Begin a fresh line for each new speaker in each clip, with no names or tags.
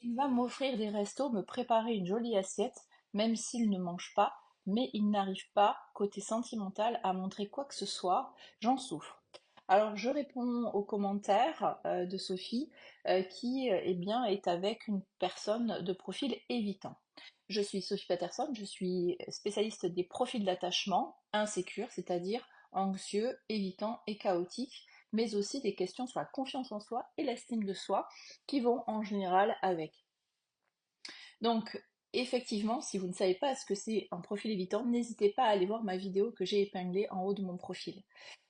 Il va m'offrir des restos, me préparer une jolie assiette, même s'il ne mange pas, mais il n'arrive pas, côté sentimental, à montrer quoi que ce soit, j'en souffre. Alors je réponds aux commentaires de Sophie qui eh bien, est avec une personne de profil évitant. Je suis Sophie Patterson, je suis spécialiste des profils d'attachement insécures, c'est-à-dire anxieux, évitants et chaotiques, mais aussi des questions sur la confiance en soi et l'estime de soi qui vont en général avec. Donc, effectivement, si vous ne savez pas ce que c'est un profil évitant, n'hésitez pas à aller voir ma vidéo que j'ai épinglée en haut de mon profil.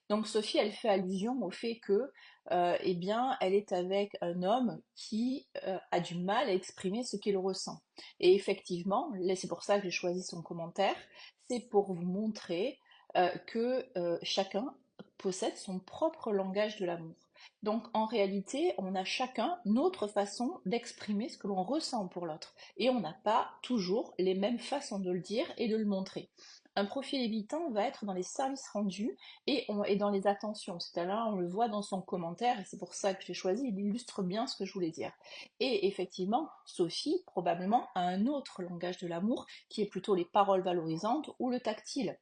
Donc Sophie, elle fait allusion au fait que, eh bien, elle est avec un homme qui a du mal à exprimer ce qu'il ressent. Et effectivement, là, c'est pour ça que j'ai choisi son commentaire, c'est pour vous montrer que chacun possède son propre langage de l'amour. Donc en réalité, on a chacun notre façon d'exprimer ce que l'on ressent pour l'autre. Et on n'a pas toujours les mêmes façons de le dire et de le montrer. Un profil évitant va être dans les services rendus et dans les attentions. C'est-à-dire, on le voit dans son commentaire, et c'est pour ça que j'ai choisi, il illustre bien ce que je voulais dire. Et effectivement, Sophie, probablement, a un autre langage de l'amour, qui est plutôt les paroles valorisantes ou le tactile,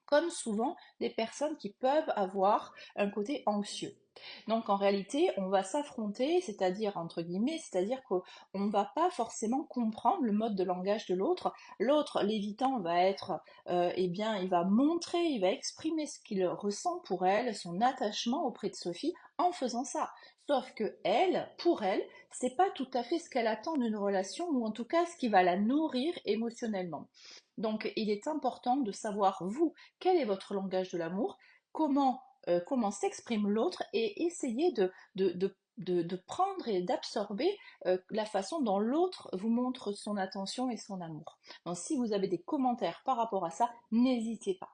comme souvent des personnes qui peuvent avoir un côté anxieux. Donc en réalité, on va s'affronter, c'est-à-dire entre guillemets, c'est-à-dire qu'on ne va pas forcément comprendre le mode de langage de l'autre. L'autre, l'évitant, va être, eh bien, il va montrer, il va exprimer ce qu'il ressent pour elle, son attachement auprès de Sophie en faisant ça. Sauf que elle, pour elle, c'est pas tout à fait ce qu'elle attend d'une relation, ou en tout cas ce qui va la nourrir émotionnellement. Donc il est important de savoir, vous, quel est votre langage de l'amour, comment s'exprime l'autre et essayer de prendre et d'absorber la façon dont l'autre vous montre son attention et son amour. Donc si vous avez des commentaires par rapport à ça, n'hésitez pas.